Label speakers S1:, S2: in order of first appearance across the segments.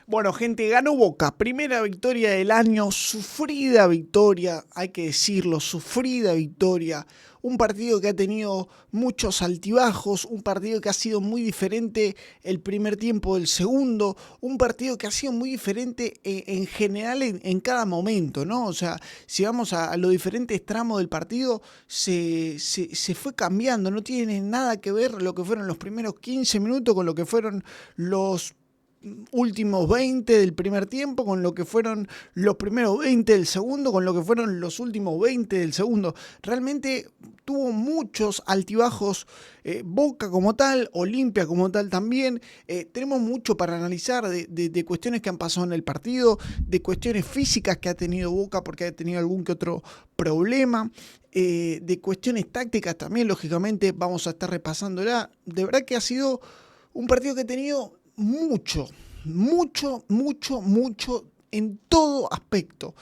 S1: Bueno, gente, ganó Boca. Primera victoria del año, sufrida victoria, hay que decirlo, sufrida victoria. Un partido que ha tenido muchos altibajos, un partido que ha sido muy diferente el primer tiempo del segundo, un partido que ha sido muy diferente en general en cada momento, ¿no? O sea, si vamos a los diferentes tramos del partido, se fue cambiando, no tiene nada que ver lo que fueron los primeros 15 minutos con lo que fueron los últimos 20 del primer tiempo, con lo que fueron los primeros 20 del segundo, con lo que fueron los últimos 20 del segundo. Realmente tuvo muchos altibajos, Boca como tal, Olimpia como tal también. Tenemos mucho para analizar de cuestiones que han pasado en el partido, de cuestiones físicas que ha tenido Boca porque ha tenido algún que otro problema. De cuestiones tácticas también, lógicamente, vamos a estar repasándola. De verdad que ha sido un partido que ha tenido mucho en todo aspecto.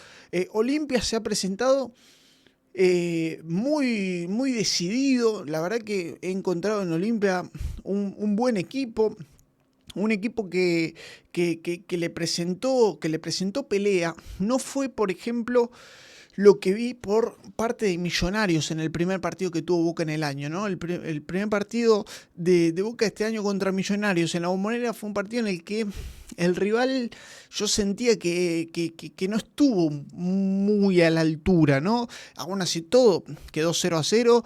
S1: Olimpia se ha presentado muy decidido. La verdad que he encontrado en Olimpia un buen equipo. Un equipo que le presentó pelea. No fue, por ejemplo, lo que vi por parte de Millonarios en el primer partido que tuvo Boca en el año, ¿no? El primer partido de Boca este año contra Millonarios en la Bombonera fue un partido en el que el rival yo sentía que no estuvo muy a la altura, ¿no? Aún así todo quedó 0-0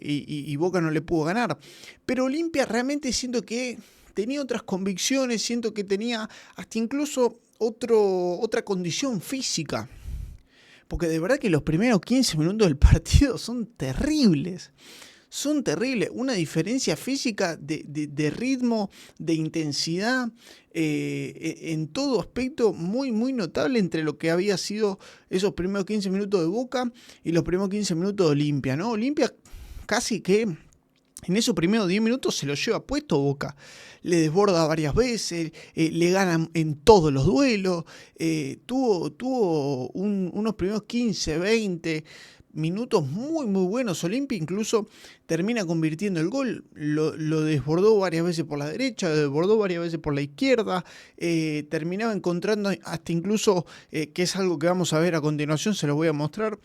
S1: y Boca no le pudo ganar. Pero Olimpia realmente siento que tenía otras convicciones, siento que tenía hasta incluso otra condición física. Porque de verdad que los primeros 15 minutos del partido son terribles. Son terribles. Una diferencia física de ritmo, de intensidad, en todo aspecto muy notable entre lo que había sido esos primeros 15 minutos de Boca y los primeros 15 minutos de Olimpia, ¿no? Olimpia casi que en esos primeros 10 minutos se lo lleva puesto Boca. Le desborda varias veces, le gana en todos los duelos. Tuvo unos primeros 15, 20 minutos muy buenos. Olimpia incluso termina convirtiendo el gol. Lo desbordó varias veces por la derecha, lo desbordó varias veces por la izquierda. Terminaba encontrando hasta incluso, que es algo que vamos a ver a continuación, se lo voy a mostrar,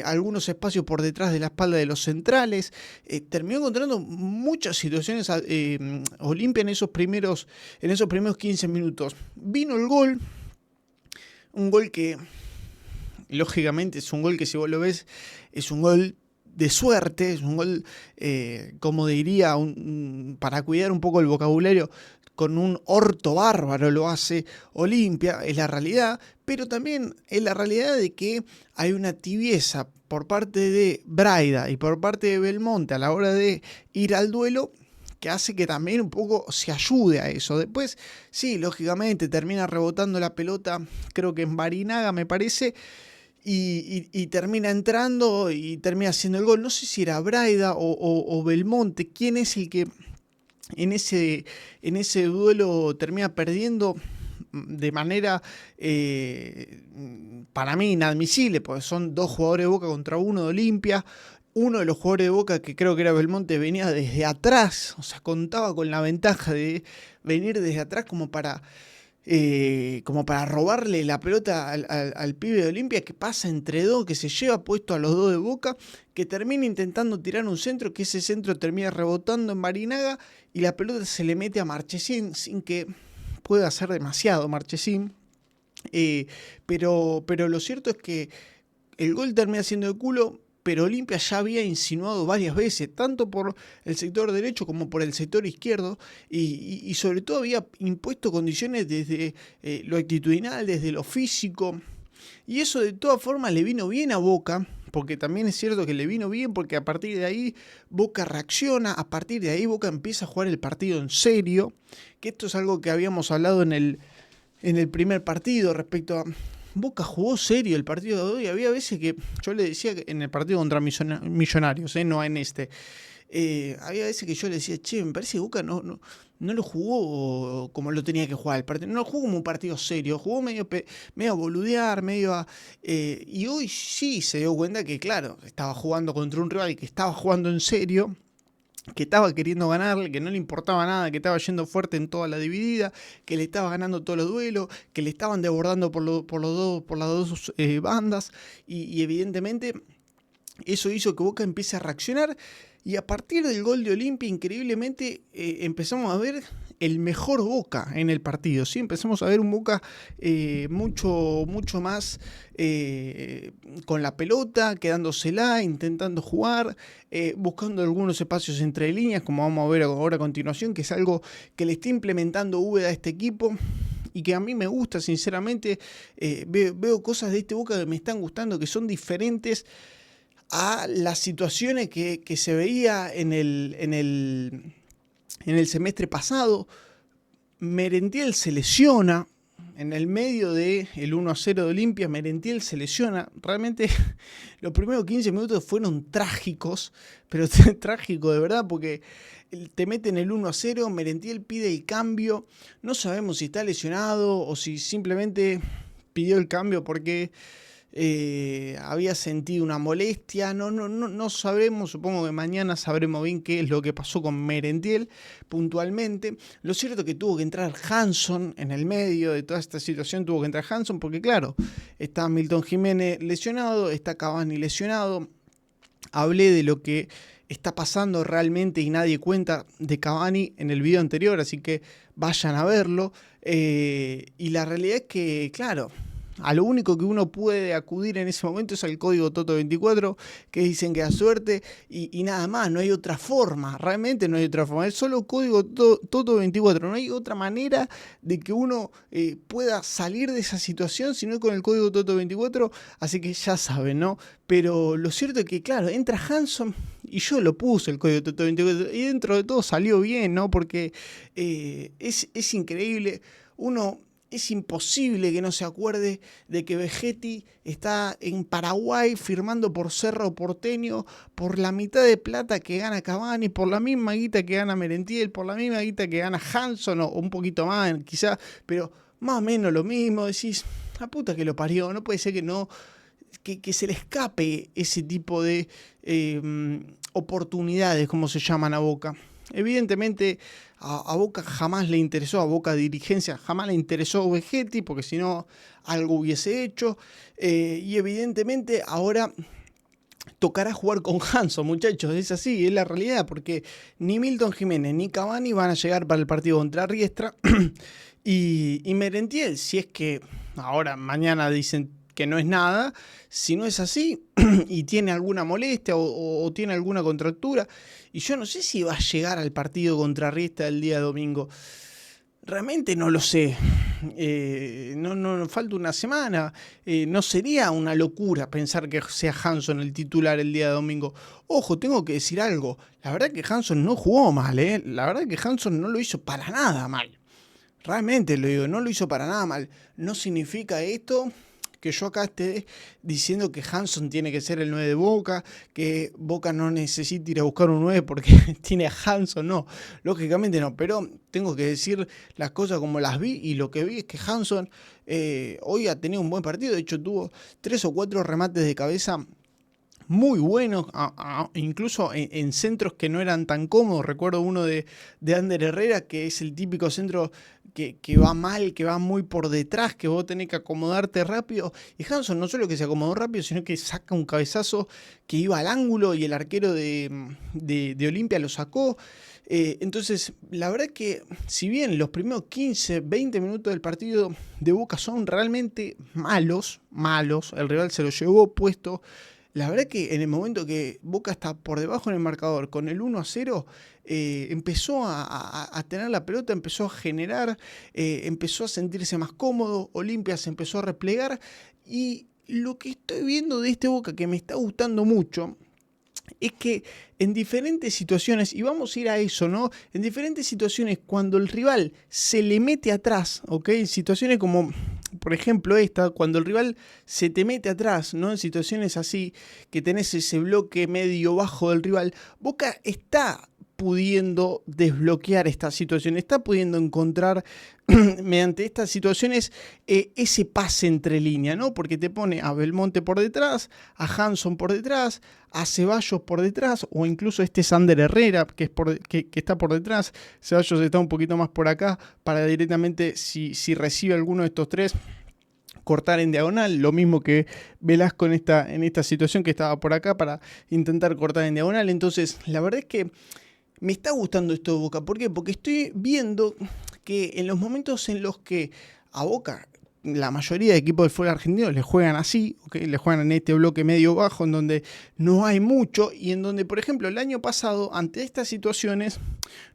S1: algunos espacios por detrás de la espalda de los centrales. Terminó encontrando muchas situaciones Olimpia en esos primeros 15 minutos. Vino el gol, un gol que lógicamente es un gol que si vos lo ves es un gol de suerte, es un gol, como diría, para cuidar un poco el vocabulario, con un orto bárbaro lo hace Olimpia, es la realidad, pero también es la realidad de que hay una tibieza por parte de Braida y por parte de Belmonte a la hora de ir al duelo, que hace que también un poco se ayude a eso. Después, sí, lógicamente termina rebotando la pelota, creo que en Barinaga me parece, y termina entrando y termina haciendo el gol. No sé si era Braida o Belmonte, quién es el que en ese duelo termina perdiendo de manera para mí inadmisible, porque son dos jugadores de Boca contra uno de Olimpia. Uno de los jugadores de Boca, que creo que era Belmonte, venía desde atrás, o sea, contaba con la ventaja de venir desde atrás como para robarle la pelota al pibe de Olimpia, que pasa entre dos, que se lleva puesto a los dos de Boca, que termina intentando tirar un centro, que ese centro termina rebotando en Barinaga y la pelota se le mete a Marchesín sin que pueda hacer demasiado Marchesín. Pero lo cierto es que el gol termina siendo de culo, pero Olimpia ya había insinuado varias veces, tanto por el sector derecho como por el sector izquierdo, y sobre todo había impuesto condiciones desde lo actitudinal, desde lo físico, y eso de todas formas le vino bien a Boca, porque también es cierto que le vino bien, porque a partir de ahí Boca reacciona, a partir de ahí Boca empieza a jugar el partido en serio, que esto es algo que habíamos hablado en el primer partido respecto a Boca jugó serio el partido de hoy. Había veces que yo le decía que en el partido contra Millonarios, no en este. Había veces que yo le decía, che, me parece que Boca no lo jugó como lo tenía que jugar el partido. No lo jugó como un partido serio. Jugó medio a boludear, y hoy sí se dio cuenta que, claro, estaba jugando contra un rival que estaba jugando en serio. que estaba queriendo ganarle, que no le importaba nada, que estaba yendo fuerte en toda la dividida, que le estaba ganando todos los duelos, que le estaban desbordando por las dos bandas y evidentemente eso hizo que Boca empiece a reaccionar y a partir del gol de Olimpia, increíblemente, empezamos a ver el mejor Boca en el partido. ¿Sí? Empezamos a ver un Boca mucho más con la pelota, quedándosela, intentando jugar, buscando algunos espacios entre líneas, como vamos a ver ahora a continuación, que es algo que le está implementando Úbeda a este equipo y que a mí me gusta, sinceramente. Veo cosas de este Boca que me están gustando, que son diferentes a las situaciones que se veía en el semestre pasado. Merentiel se lesiona en el medio del 1-0 de Olimpia. Merentiel se lesiona. Realmente los primeros 15 minutos fueron trágicos, pero trágicos de verdad, porque te meten el 1-0, Merentiel pide el cambio. No sabemos si está lesionado o si simplemente pidió el cambio porque había sentido una molestia, no sabemos, supongo que mañana sabremos bien qué es lo que pasó con Merentiel puntualmente. Lo cierto es que tuvo que entrar Hanson en el medio de toda esta situación, tuvo que entrar Hanson porque claro, está Milton Jiménez lesionado, está Cavani lesionado. Hablé de lo que está pasando realmente y nadie cuenta de Cavani en el video anterior, así que vayan a verlo. Y la realidad es que, claro, a lo único que uno puede acudir en ese momento es al código Toto24, que dicen que da suerte y nada más, no hay otra forma, realmente no hay otra forma, es solo código Toto24, no hay otra manera de que uno pueda salir de esa situación si no es con el código Toto24, así que ya saben, ¿no? Pero lo cierto es que, claro, entra Hanson y yo lo puse el código Toto24 y dentro de todo salió bien, ¿no? Porque es increíble, es imposible que no se acuerde de que Vegetti está en Paraguay firmando por Cerro Porteño por la mitad de plata que gana Cavani, por la misma guita que gana Merentiel, por la misma guita que gana Hanson o un poquito más quizás, pero más o menos lo mismo. Decís, la puta que lo parió, no puede ser que no, que se le escape ese tipo de oportunidades, como se llaman a Boca. Evidentemente a Boca jamás le interesó, a Boca dirigencia jamás le interesó Vegetti, porque si no algo hubiese hecho. Y evidentemente ahora tocará jugar con Hanson, muchachos, es así, es la realidad, porque ni Milton Jiménez ni Cavani van a llegar para el partido contra Riestra. y Merentiel, si es que ahora mañana dicen que no es nada, si no es así y tiene alguna molestia o tiene alguna contractura, y yo no sé si va a llegar al partido contra Riestra el día domingo. Realmente no lo sé. No falta una semana. No sería una locura pensar que sea Hanson el titular el día de domingo. Ojo, tengo que decir algo. La verdad que Hanson no jugó mal, ¿eh? La verdad que Hanson no lo hizo para nada mal. Realmente lo digo, no lo hizo para nada mal. No significa esto que yo acá esté diciendo que Hanson tiene que ser el 9 de Boca, que Boca no necesita ir a buscar un 9 porque tiene a Hanson, no, lógicamente no, pero tengo que decir las cosas como las vi y lo que vi es que Hanson hoy ha tenido un buen partido, de hecho tuvo 3 o 4 remates de cabeza muy buenos, incluso en centros que no eran tan cómodos. Recuerdo uno de Ander Herrera, que es el típico centro que va mal, que va muy por detrás, que vos tenés que acomodarte rápido. Y Hanson no solo que se acomodó rápido, sino que saca un cabezazo que iba al ángulo y el arquero de Olimpia lo sacó. Entonces, la verdad es que si bien los primeros 15, 20 minutos del partido de Boca son realmente malos, el rival se lo llevó puesto. La verdad que en el momento que Boca está por debajo en el marcador con el 1-0, empezó a tener la pelota, empezó a generar, empezó a sentirse más cómodo, Olimpia se empezó a replegar y lo que estoy viendo de este Boca que me está gustando mucho es que en diferentes situaciones, y vamos a ir a eso, ¿no? En diferentes situaciones, cuando el rival se le mete atrás, ¿ok? En situaciones como, por ejemplo, esta, cuando el rival se te mete atrás, ¿no? En situaciones así, que tenés ese bloque medio bajo del rival, Boca está pudiendo desbloquear esta situación, está pudiendo encontrar mediante estas situaciones ese pase entre línea, ¿no? Porque te pone a Belmonte por detrás, a Hanson por detrás, a Ceballos por detrás, o incluso este Sander Herrera que está por detrás. Ceballos está un poquito más por acá para directamente, si recibe alguno de estos tres, cortar en diagonal, lo mismo que Velasco en esta situación que estaba por acá para intentar cortar en diagonal. Entonces, la verdad es que me está gustando esto de Boca. ¿Por qué? Porque estoy viendo que en los momentos en los que a Boca, la mayoría de equipos del fútbol argentino le juegan así, ¿okay? Le juegan en este bloque medio-bajo en donde no hay mucho y en donde, por ejemplo, el año pasado, ante estas situaciones,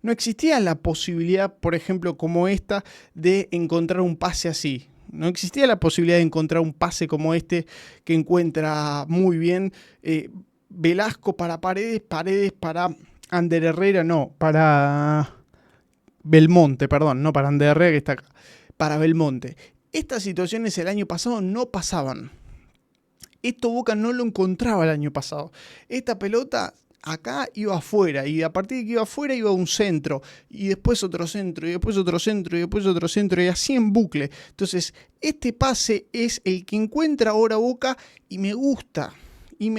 S1: no existía la posibilidad, por ejemplo, como esta, de encontrar un pase así. No existía la posibilidad de encontrar un pase como este que encuentra muy bien Velasco para Paredes, Paredes para Ander Herrera, no, para Belmonte, perdón, no para Ander Herrera que está acá, para Belmonte. Estas situaciones el año pasado no pasaban. Esto Boca no lo encontraba el año pasado. Esta pelota acá iba afuera y a partir de que iba afuera iba a un centro y después otro centro y después otro centro y después otro centro y así en bucle. Entonces este pase es el que encuentra ahora Boca y me gusta y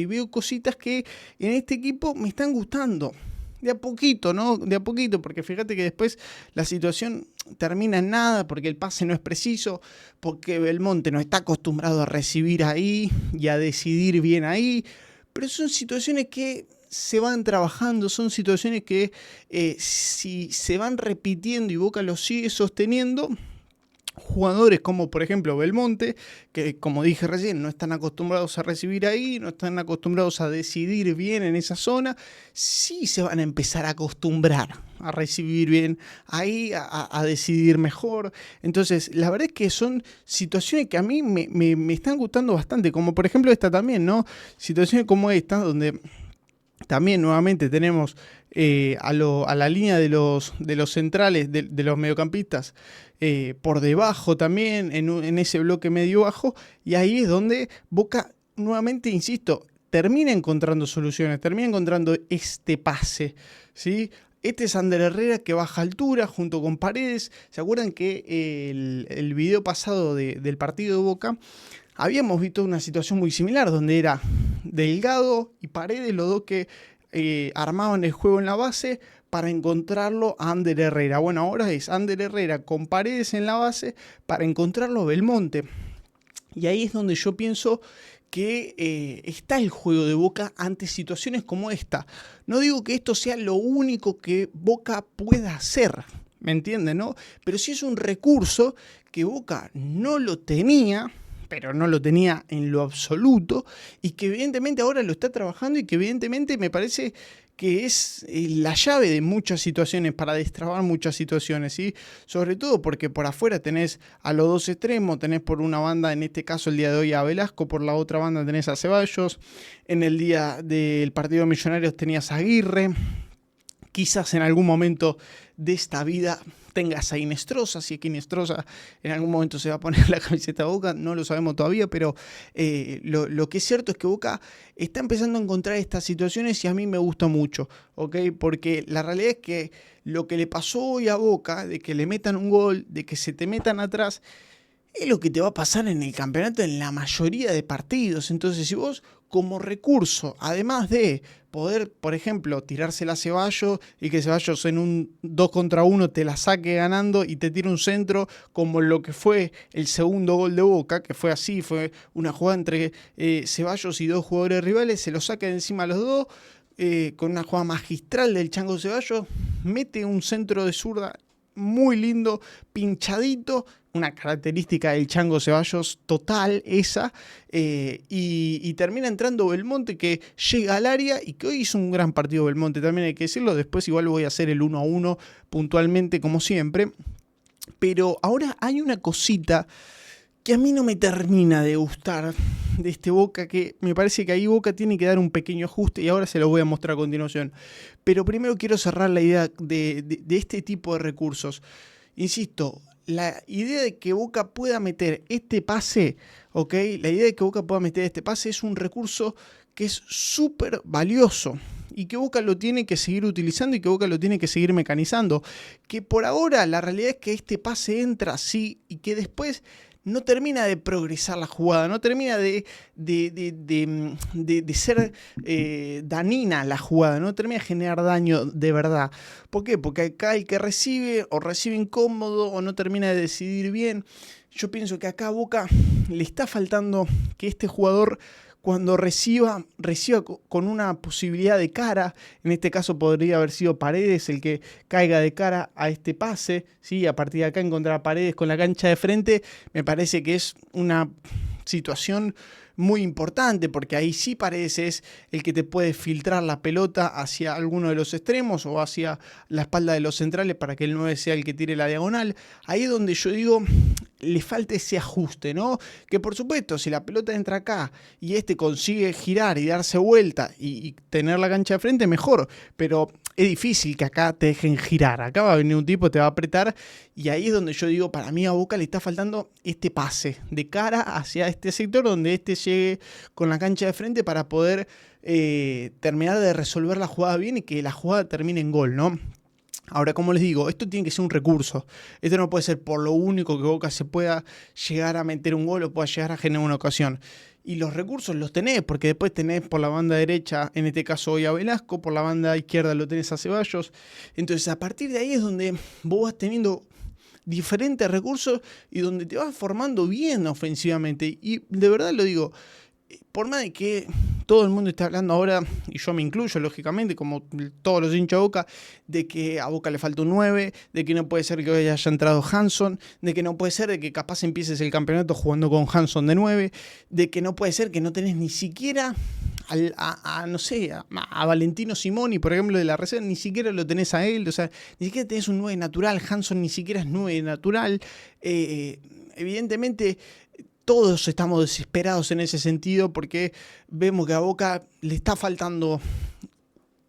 S1: veo cositas que en este equipo me están gustando. De a poquito, ¿no? De a poquito, porque fíjate que después la situación termina en nada, porque el pase no es preciso, porque Belmonte no está acostumbrado a recibir ahí y a decidir bien ahí, pero son situaciones que se van trabajando, son situaciones que si se van repitiendo y Boca lo sigue sosteniendo, jugadores como por ejemplo Belmonte, que como dije recién, no están acostumbrados a recibir ahí, no están acostumbrados a decidir bien en esa zona, sí se van a empezar a acostumbrar a recibir bien ahí, a decidir mejor. Entonces, la verdad es que son situaciones que a mí me están gustando bastante, como por ejemplo esta también, ¿no? Situaciones como esta, donde también nuevamente tenemos a la línea de los centrales, de los mediocampistas, por debajo también, en ese bloque medio bajo, y ahí es donde Boca, nuevamente insisto, termina encontrando soluciones, termina encontrando este pase, ¿sí? Este es Ander Herrera que baja altura junto con Paredes. ¿Se acuerdan que el video pasado del partido de Boca habíamos visto una situación muy similar donde era Delgado y Paredes los dos que armaban el juego en la base para encontrarlo a Ander Herrera? Bueno, ahora es Ander Herrera con Paredes en la base para encontrarlo a Belmonte. Y ahí es donde yo pienso que está el juego de Boca ante situaciones como esta. No digo que esto sea lo único que Boca pueda hacer, ¿me entienden, no? Pero sí es un recurso que Boca no lo tenía, pero no lo tenía en lo absoluto, y que evidentemente ahora lo está trabajando y que evidentemente me parece que es la llave de muchas situaciones, para destrabar muchas situaciones, ¿sí? Sobre todo porque por afuera tenés a los dos extremos, tenés por una banda, en este caso el día de hoy, a Velasco, por la otra banda tenés a Ceballos, en el día del partido de Millonarios tenías a Aguirre, quizás en algún momento de esta vida tengas a Inestrosa, si es que Inestrosa en algún momento se va a poner la camiseta de Boca, no lo sabemos todavía, pero lo que es cierto es que Boca está empezando a encontrar estas situaciones y a mí me gusta mucho, ¿ok? Porque la realidad es que lo que le pasó hoy a Boca, de que le metan un gol, de que se te metan atrás, es lo que te va a pasar en el campeonato en la mayoría de partidos. Entonces, si vos como recurso, además de poder, por ejemplo, tirársela a Ceballos y que Ceballos en un 2 contra 1 te la saque ganando y te tire un centro, como lo que fue el segundo gol de Boca, que fue así, fue una jugada entre Ceballos y dos jugadores rivales, se lo saca de encima a los dos, con una jugada magistral del Chango Ceballos, mete un centro de zurda muy lindo, pinchadito, una característica del Chango Ceballos total esa, y termina entrando Belmonte, que llega al área y que hoy hizo un gran partido Belmonte, también hay que decirlo. Después igual voy a hacer el 1-1 puntualmente como siempre, pero ahora hay una cosita que a mí no me termina de gustar de este Boca, que me parece que ahí Boca tiene que dar un pequeño ajuste y ahora se lo voy a mostrar a continuación. Pero primero quiero cerrar la idea de este tipo de recursos. Insisto, la idea de que Boca pueda meter este pase, ¿ok? La idea de que Boca pueda meter este pase es un recurso que es súper valioso y que Boca lo tiene que seguir utilizando y que Boca lo tiene que seguir mecanizando. Que por ahora la realidad es que este pase entra así y que después no termina de progresar la jugada, no termina de ser dañina la jugada, no termina de generar daño de verdad. ¿Por qué? Porque acá el que recibe o recibe incómodo o no termina de decidir bien. Yo pienso que acá a Boca le está faltando que este jugador, cuando reciba con una posibilidad de cara. En este caso podría haber sido Paredes el que caiga de cara a este pase, ¿sí? A partir de acá encontrar a Paredes con la cancha de frente, me parece que es una situación muy importante, porque ahí sí Paredes es el que te puede filtrar la pelota hacia alguno de los extremos o hacia la espalda de los centrales para que el 9 sea el que tire la diagonal. Ahí es donde yo digo, le falta ese ajuste, ¿no? Que por supuesto, si la pelota entra acá y este consigue girar y darse vuelta y tener la cancha de frente, mejor, pero es difícil que acá te dejen girar. Acá va a venir un tipo, te va a apretar, y ahí es donde yo digo, para mí a Boca le está faltando este pase de cara hacia este sector donde este llegue con la cancha de frente para poder terminar de resolver la jugada bien y que la jugada termine en gol, ¿no? Ahora, como les digo, esto tiene que ser un recurso. Esto no puede ser por lo único que Boca se pueda llegar a meter un gol o pueda llegar a generar una ocasión. Y los recursos los tenés, porque después tenés por la banda derecha, en este caso hoy a Velasco, por la banda izquierda lo tenés a Ceballos. Entonces, a partir de ahí es donde vos vas teniendo diferentes recursos y donde te vas formando bien ofensivamente. Y de verdad lo digo, por más de que todo el mundo está hablando ahora, y yo me incluyo lógicamente, como todos los hinchas de Boca, de que a Boca le falta un 9, de que no puede ser que hoy haya entrado Hanson, de que no puede ser de que capaz empieces el campeonato jugando con Hanson de 9, de que no puede ser que no tenés ni siquiera no sé, a Valentino Simoni, por ejemplo, de la reserva, ni siquiera lo tenés a él, o sea, ni siquiera tenés un 9 natural, Hanson ni siquiera es 9 natural, evidentemente todos estamos desesperados en ese sentido porque vemos que a Boca le está faltando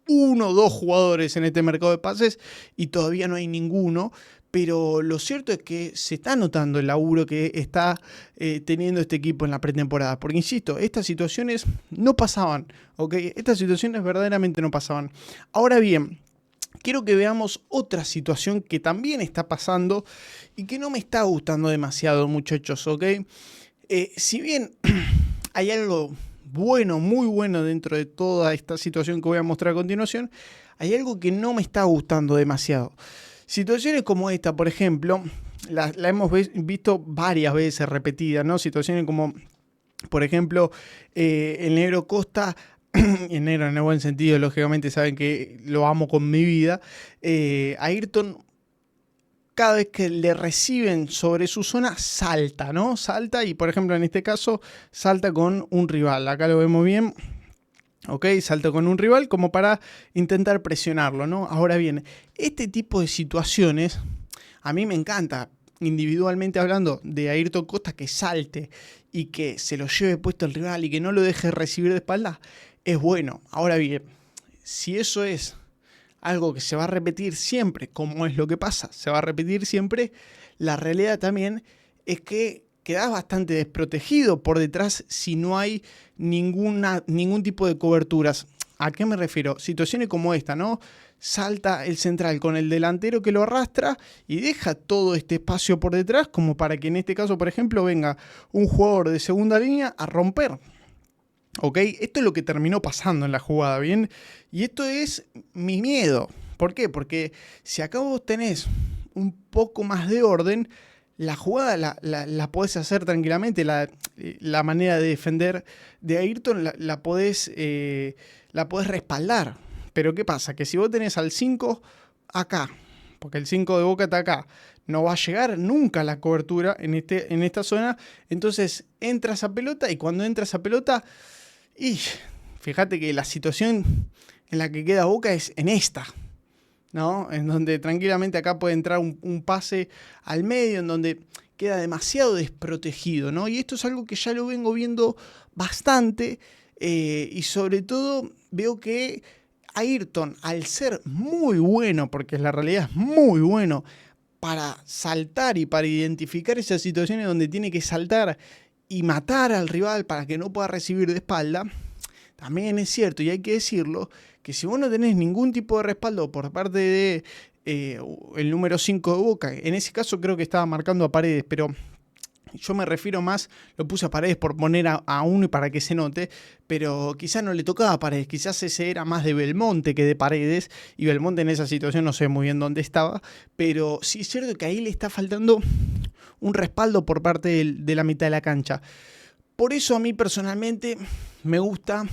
S1: 1 o 2 jugadores en este mercado de pases y todavía no hay ninguno. Pero lo cierto es que se está notando el laburo que está teniendo este equipo en la pretemporada. Porque, insisto, estas situaciones no pasaban, ¿ok? Estas situaciones verdaderamente no pasaban. Ahora bien, quiero que veamos otra situación que también está pasando y que no me está gustando demasiado, muchachos, ¿ok? Si bien hay algo bueno, muy bueno dentro de toda esta situación que voy a mostrar a continuación, hay algo que no me está gustando demasiado. Situaciones como esta, por ejemplo, la hemos visto varias veces repetidas, ¿no? Situaciones como, por ejemplo, el Negro Costa, el Negro en el buen sentido, lógicamente saben que lo amo con mi vida, a Ayrton, cada vez que le reciben sobre su zona, salta, ¿no? Salta y, por ejemplo, en este caso, salta con un rival. Acá lo vemos bien. Ok, salto con un rival como para intentar presionarlo, ¿no? Ahora bien, este tipo de situaciones a mí me encanta, individualmente hablando, de Ayrton Costa que salte y que se lo lleve puesto el rival y que no lo deje recibir de espalda, es bueno. Ahora bien, si eso es algo que se va a repetir siempre, como es lo que pasa, se va a repetir siempre, la realidad también es que quedás bastante desprotegido por detrás si no hay ningún tipo de coberturas. ¿A qué me refiero? Situaciones como esta, ¿no? Salta el central con el delantero que lo arrastra y deja todo este espacio por detrás como para que en este caso, por ejemplo, venga un jugador de segunda línea a romper. ¿Ok? Esto es lo que terminó pasando en la jugada, ¿bien? Y esto es mi miedo. ¿Por qué? Porque si acá vos tenés un poco más de orden, la jugada la podés hacer tranquilamente, la manera de defender de Ayrton la podés respaldar. Pero ¿qué pasa? Que si vos tenés al 5 acá, porque el 5 de Boca está acá, no va a llegar nunca a la cobertura en esta zona, entonces entra esa pelota y cuando entra esa pelota, y fíjate que la situación en la que queda Boca es en esta, ¿no? En donde tranquilamente acá puede entrar un pase al medio, en donde queda demasiado desprotegido, ¿no? Y esto es algo que ya lo vengo viendo bastante y sobre todo veo que Ayrton, al ser muy bueno, porque la realidad es muy bueno para saltar y para identificar esas situaciones donde tiene que saltar y matar al rival para que no pueda recibir de espalda, también es cierto, y hay que decirlo, que si vos no tenés ningún tipo de respaldo por parte de el número 5 de Boca, en ese caso creo que estaba marcando a Paredes, pero yo me refiero más, lo puse a Paredes por poner a uno y para que se note, pero quizás no le tocaba a Paredes, quizás ese era más de Belmonte que de Paredes, y Belmonte en esa situación no sé muy bien dónde estaba, pero sí es cierto que ahí le está faltando un respaldo por parte de la mitad de la cancha. Por eso a mí personalmente me gusta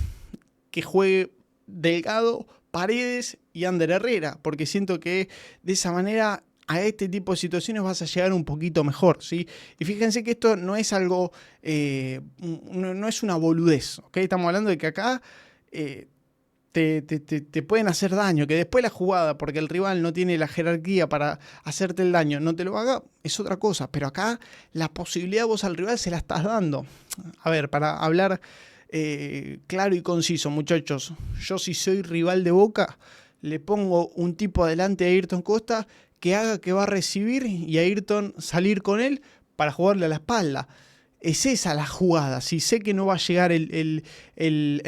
S1: que juegue Delgado, Paredes y Ander Herrera, porque siento que de esa manera a este tipo de situaciones vas a llegar un poquito mejor, ¿sí? Y fíjense que esto no es algo, no es una boludez, ¿ok? Estamos hablando de que acá te pueden hacer daño, que después la jugada, porque el rival no tiene la jerarquía para hacerte el daño, no te lo haga, es otra cosa, pero acá la posibilidad vos al rival se la estás dando. A ver, para hablar claro y conciso, muchachos, yo si soy rival de Boca, le pongo un tipo adelante a Ayrton Costa que haga que va a recibir y a Ayrton salir con él para jugarle a la espalda. Es esa la jugada. Si sé que no va a llegar el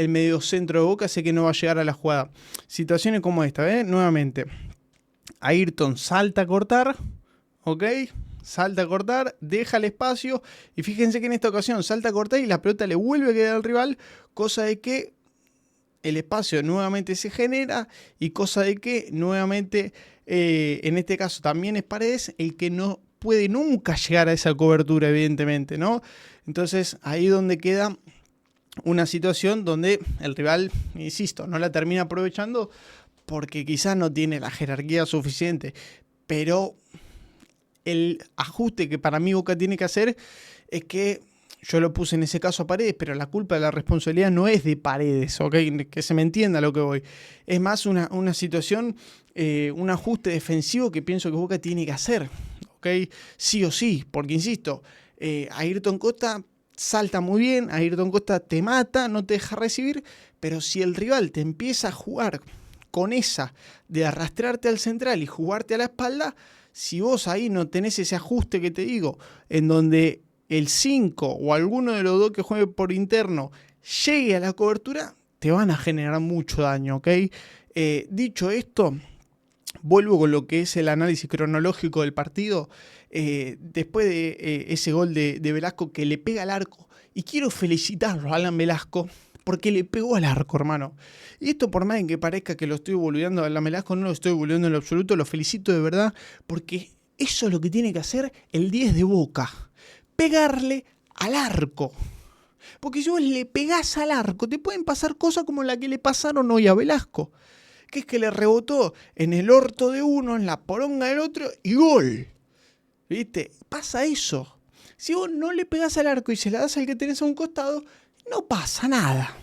S1: mediocentro de Boca, sé que no va a llegar a la jugada. Situaciones como esta, nuevamente. Ayrton salta a cortar, ¿ok? Salta a cortar, deja el espacio y fíjense que en esta ocasión salta a cortar y la pelota le vuelve a quedar al rival, cosa de que el espacio nuevamente se genera y cosa de que nuevamente, en este caso también es Paredes el que no puede nunca llegar a esa cobertura, evidentemente, ¿no? Entonces ahí donde queda una situación donde el rival, insisto, no la termina aprovechando porque quizás no tiene la jerarquía suficiente, pero el ajuste que para mí Boca tiene que hacer es que yo lo puse en ese caso a Paredes, pero la culpa de la responsabilidad no es de Paredes, ¿ok? Que se me entienda lo que voy. Es más una situación, un ajuste defensivo que pienso que Boca tiene que hacer, ¿ok? Sí o sí, porque insisto, Ayrton Costa salta muy bien, Ayrton Costa te mata, no te deja recibir, pero si el rival te empieza a jugar con esa de arrastrarte al central y jugarte a la espalda, si vos ahí no tenés ese ajuste que te digo, en donde el 5 o alguno de los dos que juegue por interno llegue a la cobertura, te van a generar mucho daño, ¿ok? Dicho esto, vuelvo con lo que es el análisis cronológico del partido. Después de ese gol de Velasco que le pega al arco, y quiero felicitarlo a Alan Velasco, porque le pegó al arco, hermano. Y esto por más en que parezca que lo estoy boludeando a Alan Velasco, no lo estoy boludeando en lo absoluto, lo felicito de verdad, porque eso es lo que tiene que hacer el 10 de Boca. Pegarle al arco. Porque si vos le pegás al arco, te pueden pasar cosas como la que le pasaron hoy a Velasco. Que es que le rebotó en el orto de uno, en la poronga del otro, y gol. ¿Viste? Pasa eso. Si vos no le pegás al arco y se la das al que tenés a un costado, no pasa nada.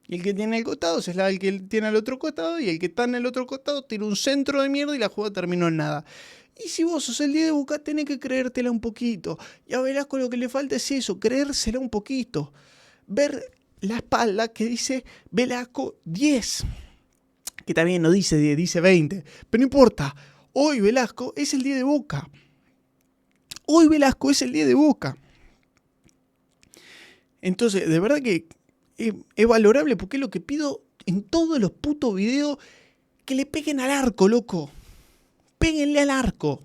S1: Y el que tiene el costado se la da al que tiene al otro costado, y el que está en el otro costado tiene un centro de mierda y la jugada terminó en nada. Y si vos sos el 10 de Boca, tenés que creértela un poquito. Y a Velasco lo que le falta es eso, creérsela un poquito. Ver la espalda que dice Velasco 10. Que también no dice 10, dice 20. Pero no importa, hoy Velasco es el 10 de Boca. Hoy Velasco es el 10 de Boca. Entonces, de verdad que es valorable porque es lo que pido en todos los putos videos, que le peguen al arco, loco. Péguenle al arco.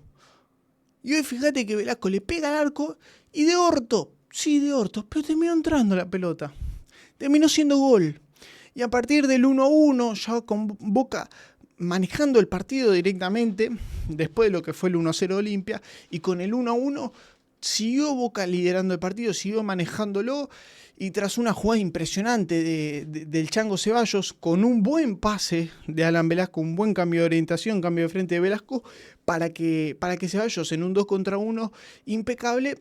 S1: Y hoy fíjate que Velasco le pega al arco y de orto, sí de orto, pero terminó entrando la pelota. Terminó siendo gol. Y a partir del 1-1, ya con Boca manejando el partido directamente, después de lo que fue el 1-0 Olimpia, y con el 1-1 siguió Boca liderando el partido, siguió manejándolo, y tras una jugada impresionante del Chango Ceballos, con un buen pase de Alan Velasco, un buen cambio de orientación, cambio de frente de Velasco, para que Ceballos en un 2 contra 1 impecable,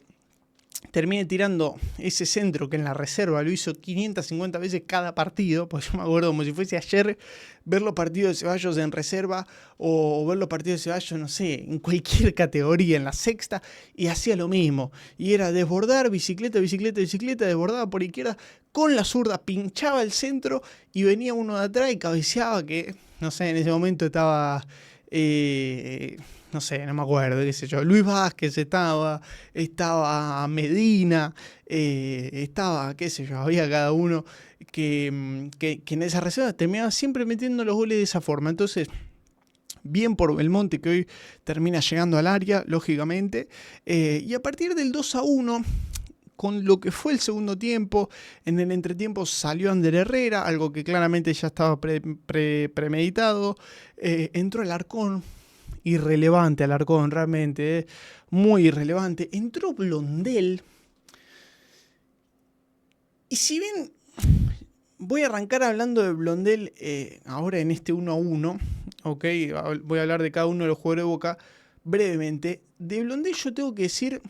S1: termine tirando ese centro que en la reserva lo hizo 550 veces cada partido, pues yo me acuerdo como si fuese ayer ver los partidos de Ceballos en reserva o ver los partidos de Ceballos, no sé, en cualquier categoría, en la sexta, y hacía lo mismo. Y era desbordar, bicicleta, desbordaba por izquierda, con la zurda pinchaba el centro y venía uno de atrás y cabeceaba que, no sé, en ese momento estaba... no sé, no me acuerdo, qué sé yo, Luis Vázquez estaba Medina, estaba, qué sé yo, había cada uno que en esa reserva terminaba siempre metiendo los goles de esa forma. Entonces, bien por Belmonte, que hoy termina llegando al área, lógicamente, y a partir del 2-1, con lo que fue el segundo tiempo, en el entretiempo salió Ander Herrera, algo que claramente ya estaba premeditado, entró Alarcón, irrelevante Alarcón, realmente, muy irrelevante, entró Blondel, y si bien voy a arrancar hablando de Blondel ahora en este 1-1, ok, voy a hablar de cada uno de los jugadores de Boca brevemente. De Blondel yo tengo que decir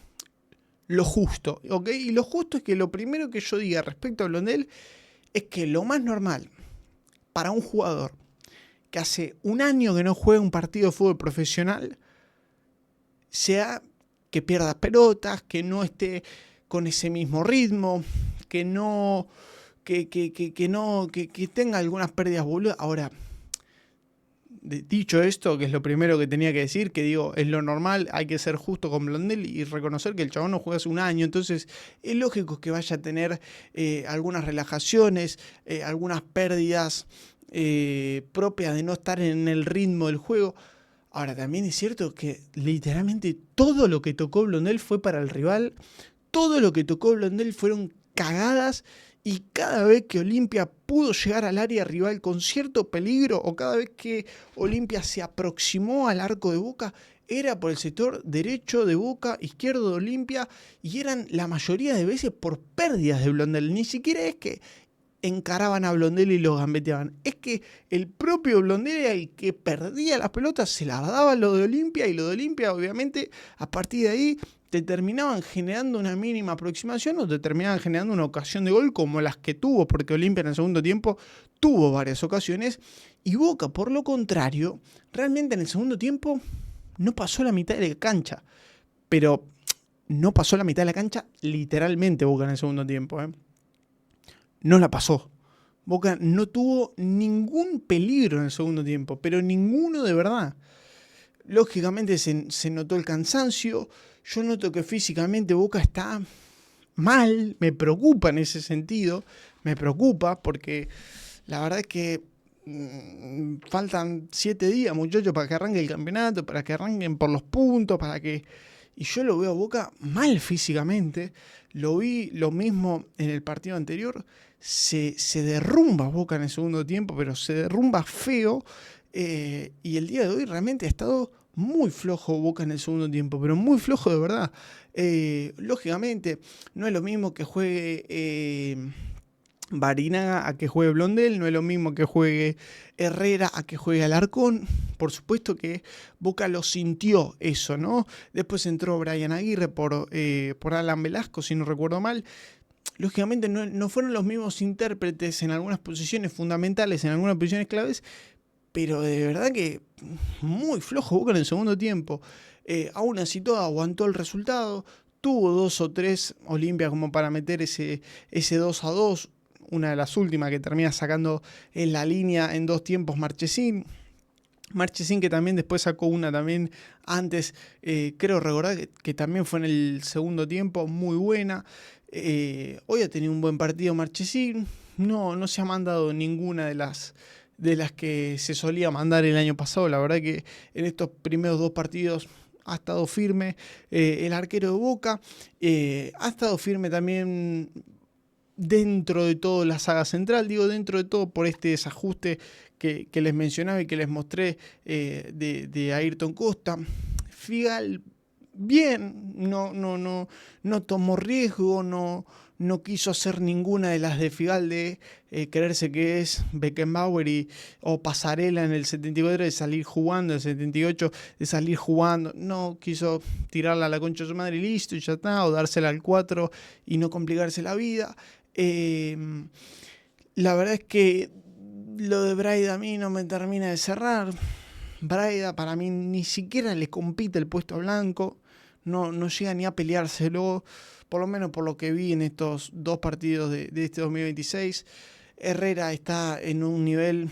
S1: lo justo, ok, y lo justo es que lo primero que yo diga respecto a Blondel es que lo más normal para un jugador que hace un año que no juega un partido de fútbol profesional sea que pierda pelotas, que no esté con ese mismo ritmo, que no que tenga algunas pérdidas boludas. Ahora, dicho esto, que es lo primero que tenía que decir, que digo, es lo normal, hay que ser justo con Blondel y reconocer que el chabón no juega hace un año, entonces es lógico que vaya a tener algunas relajaciones, algunas pérdidas propias de no estar en el ritmo del juego. Ahora, también es cierto que literalmente todo lo que tocó Blondel fue para el rival, todo lo que tocó Blondel fueron cagadas, y cada vez que Olimpia pudo llegar al área rival con cierto peligro, o cada vez que Olimpia se aproximó al arco de Boca, era por el sector derecho de Boca, izquierdo de Olimpia, y eran la mayoría de veces por pérdidas de Blondel. Ni siquiera es que encaraban a Blondel y lo gambeteaban, es que el propio Blondel era el que perdía las pelotas, se las daba a lo de Olimpia, y lo de Olimpia obviamente a partir de ahí te terminaban generando una mínima aproximación o te terminaban generando una ocasión de gol como las que tuvo, porque Olimpia en el segundo tiempo tuvo varias ocasiones, y Boca, por lo contrario, realmente en el segundo tiempo no pasó la mitad de la cancha, pero no pasó la mitad de la cancha literalmente Boca en el segundo tiempo, no la pasó. Boca no tuvo ningún peligro en el segundo tiempo, pero ninguno de verdad. Lógicamente se notó el cansancio. Yo noto que físicamente Boca está mal. Me preocupa en ese sentido. Me preocupa porque la verdad es que faltan 7 días, muchachos, para que arranque el campeonato, para que arranquen por los puntos, para que... Y yo lo veo a Boca mal físicamente. Lo vi lo mismo en el partido anterior. Se derrumba Boca en el segundo tiempo, pero se derrumba feo. Y el día de hoy realmente ha estado muy flojo Boca en el segundo tiempo, pero muy flojo de verdad. Lógicamente, no es lo mismo que juegue Barinaga a que juegue Blondel, no es lo mismo que juegue Herrera a que juegue Alarcón. Por supuesto que Boca lo sintió eso, ¿no? Después entró Brian Aguirre por Alan Velasco, si no recuerdo mal. Lógicamente no fueron los mismos intérpretes en algunas posiciones fundamentales, en algunas posiciones claves, pero de verdad que muy flojo Boca en el segundo tiempo. Aún así todo aguantó el resultado, tuvo 2 o 3 Olimpia como para meter ese 2-2, una de las últimas que termina sacando en la línea en 2 tiempos Marchesín. Marchesín que también después sacó una también antes, creo recordar que también fue en el segundo tiempo, muy buena. Hoy ha tenido un buen partido Marchesín, no se ha mandado ninguna de las que se solía mandar el año pasado. La verdad que en estos primeros 2 partidos ha estado firme el arquero de Boca, ha estado firme también dentro de todo la saga central, digo dentro de todo por este desajuste que les mencionaba y que les mostré de Ayrton Costa. Figal bien, no tomó riesgo, no quiso hacer ninguna de las de Figal de creerse que es Beckenbauer o Pasarela en el 74 de salir jugando, en el 78 de salir jugando. No quiso tirarla a la concha de su madre y listo, y ya está, o dársela al 4 y no complicarse la vida. La verdad es que lo de Braida a mí no me termina de cerrar. Braida para mí ni siquiera le compite el puesto a Blanco, no llega ni a peleárselo, por lo menos por lo que vi en estos 2 partidos de este 2026. Herrera está en un nivel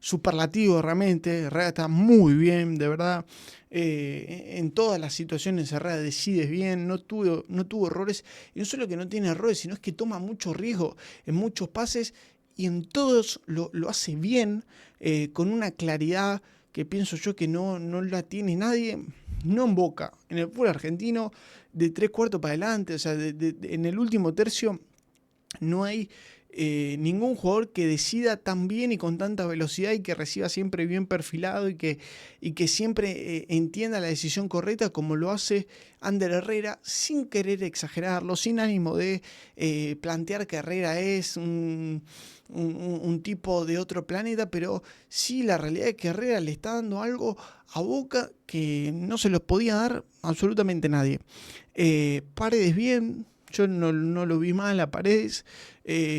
S1: superlativo realmente. Herrera está muy bien, de verdad. En todas las situaciones Herrera decide bien, no tuvo errores. Y no solo que no tiene errores, sino es que toma mucho riesgo en muchos pases y en todos lo hace bien, con una claridad que pienso yo que no la tiene nadie, no en Boca, en el fútbol argentino, de 3/4 para adelante, o sea, en el último tercio no hay ningún jugador que decida tan bien y con tanta velocidad y que reciba siempre bien perfilado y que siempre entienda la decisión correcta como lo hace Ander Herrera, sin querer exagerarlo, sin ánimo de plantear que Herrera es un tipo de otro planeta, pero sí la realidad es que Herrera le está dando algo a Boca que no se los podía dar absolutamente nadie. Paredes bien. Yo no lo vi mal a Paredes,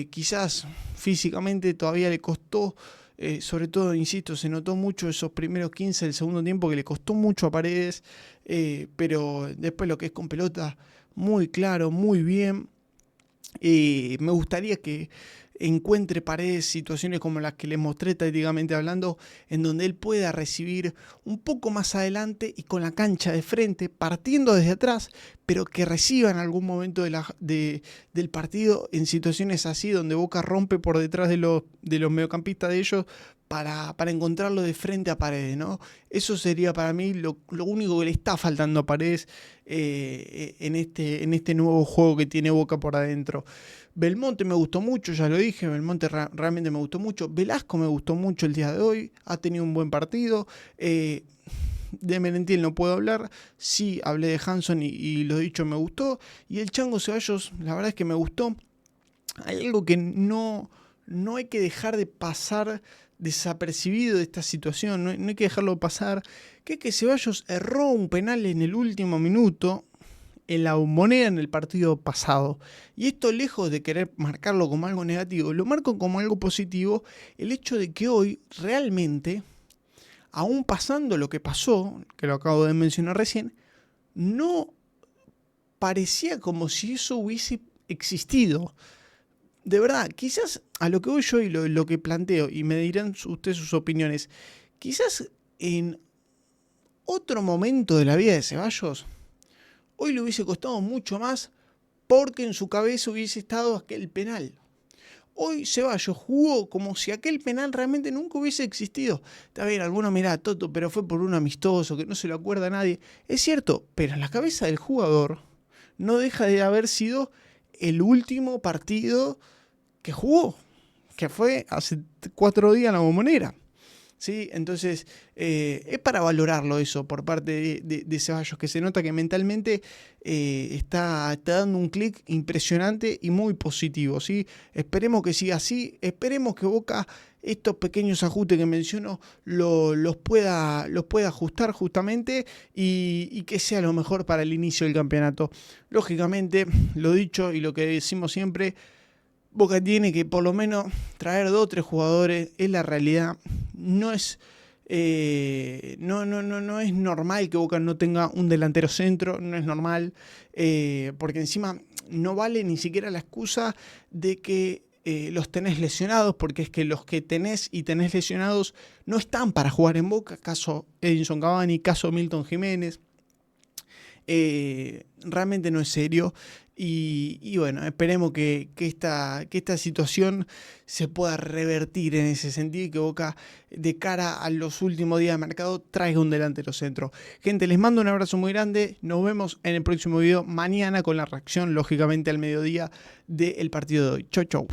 S1: quizás físicamente todavía le costó, sobre todo, insisto, se notó mucho esos primeros 15 del segundo tiempo que le costó mucho a Paredes, pero después lo que es con pelota, muy claro, muy bien. Me gustaría que encuentre Paredes situaciones como las que les mostré tácticamente hablando, en donde él pueda recibir un poco más adelante y con la cancha de frente, partiendo desde atrás, pero que reciba en algún momento del partido en situaciones así, donde Boca rompe por detrás de los mediocampistas de ellos para encontrarlo de frente a Paredes, ¿no? Eso sería para mí lo único que le está faltando a Paredes en este nuevo juego que tiene Boca por adentro. Belmonte me gustó mucho, ya lo dije, Belmonte realmente me gustó mucho. Velasco me gustó mucho el día de hoy, ha tenido un buen partido. De Merentiel no puedo hablar, sí hablé de Hanson y lo dicho me gustó. Y el Chango Ceballos, la verdad es que me gustó. Hay algo que no hay que dejar de pasar desapercibido de esta situación, no hay que dejarlo pasar, que es que Ceballos erró un penal en el último minuto en la Bombonera en el partido pasado. Y esto, lejos de querer marcarlo como algo negativo, lo marco como algo positivo, el hecho de que hoy realmente, aún pasando lo que pasó, que lo acabo de mencionar recién, no parecía como si eso hubiese existido. De verdad, quizás a lo que voy yo y lo que planteo, y me dirán ustedes sus opiniones, quizás en otro momento de la vida de Ceballos, hoy le hubiese costado mucho más porque en su cabeza hubiese estado aquel penal. Hoy Ceballos jugó como si aquel penal realmente nunca hubiese existido. Está bien, algunos mirá, Toto, pero fue por un amistoso que no se lo acuerda a nadie. Es cierto, pero en la cabeza del jugador no deja de haber sido el último partido que jugó, que fue hace 4 días en la Bombonera. ¿Sí? Entonces, es para valorarlo eso por parte de Ceballos, que se nota que mentalmente está dando un clic impresionante y muy positivo. ¿Sí? Esperemos que siga así, esperemos que Boca estos pequeños ajustes que menciono los pueda ajustar justamente y que sea lo mejor para el inicio del campeonato. Lógicamente, lo dicho y lo que decimos siempre, Boca tiene que por lo menos traer 2 o 3 jugadores, es la realidad. No es normal que Boca no tenga un delantero centro, no es normal, porque encima no vale ni siquiera la excusa de que los tenés lesionados, porque es que los que tenés lesionados no están para jugar en Boca, caso Edinson Cavani, caso Milton Jiménez. Realmente no es serio. Y bueno, esperemos que esta situación se pueda revertir en ese sentido y que Boca, de cara a los últimos días de mercado, traiga un delantero centro. Gente, les mando un abrazo muy grande. Nos vemos en el próximo video mañana con la reacción, lógicamente, al mediodía del partido de hoy. Chau, chau.